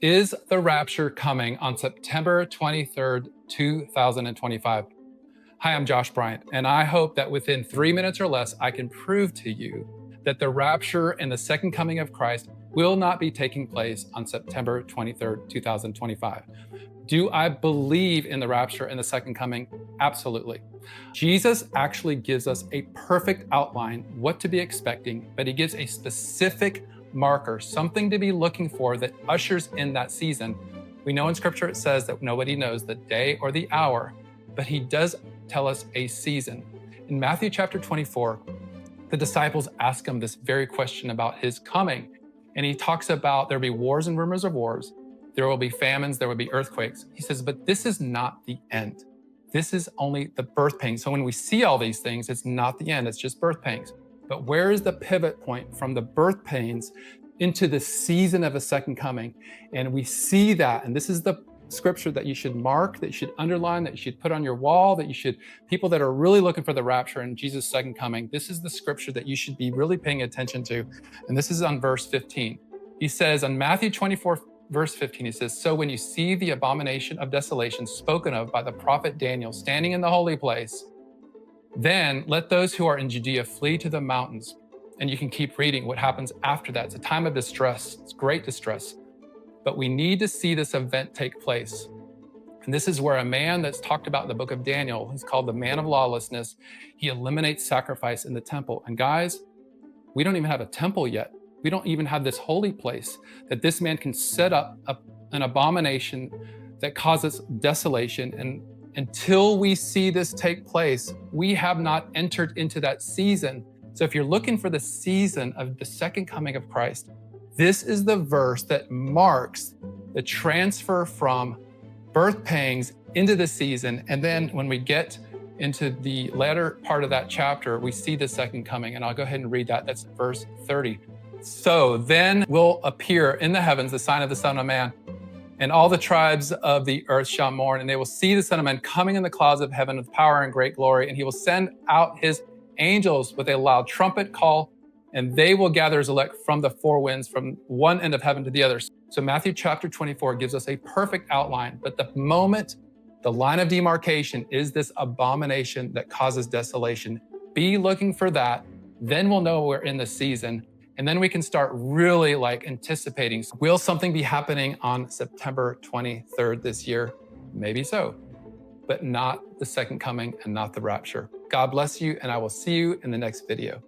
Is the rapture coming on September 23rd, 2025? Hi, I'm Josh Bryant, and I hope that within 3 minutes or less, I can prove to you that the rapture and the second coming of Christ will not be taking place on September 23rd, 2025. Do I believe in the rapture and the second coming? Absolutely. Jesus actually gives us a perfect outline what to be expecting, but he gives a specific marker, something to be looking for that ushers in that season. We know in scripture it says that nobody knows the day or the hour, but he does tell us a season. In Matthew chapter 24, the disciples ask him this very question about his coming. And he talks about there'll be wars and rumors of wars. There will be famines, there will be earthquakes. He says, but this is not the end. This is only the birth pains. So when we see all these things, it's not the end, it's just birth pains. But where is the pivot point from the birth pains into the season of a second coming? And we see that, and this is the scripture that you should mark, that you should underline, that you should put on your wall, that you should, people that are really looking for the rapture and Jesus' second coming, this is the scripture that you should be really paying attention to. And this is on verse 15. He says on Matthew 24, verse 15, he says, so when you see the abomination of desolation spoken of by the prophet Daniel standing in the holy place, then let those who are in Judea flee to the mountains. And you can keep reading what happens after that. It's a time of distress. It's great distress. But we need to see this event take place. And this is where a man that's talked about in the book of Daniel, he's called the man of lawlessness. He eliminates sacrifice in the temple. And guys, we don't even have a temple yet. We don't even have this holy place that this man can set up an abomination that causes desolation. And until we see this take place, we have not entered into that season. So if you're looking for the season of the second coming of Christ, this is the verse that marks the transfer from birth pangs into the season. And then when we get into the latter part of that chapter, we see the second coming. And I'll go ahead and read that. That's verse 30. So then will appear in the heavens the sign of the Son of Man, and all the tribes of the earth shall mourn, and they will see the Son of Man coming in the clouds of heaven with power and great glory. And he will send out his angels with a loud trumpet call, and they will gather his elect from the four winds, from one end of heaven to the other. So Matthew chapter 24 gives us a perfect outline, but the moment, the line of demarcation is this abomination that causes desolation. Be looking for that. Then we'll know we're in the season. And then we can start really anticipating, will something be happening on September 23rd this year? Maybe so, but not the second coming and not the rapture. God bless you, and I will see you in the next video.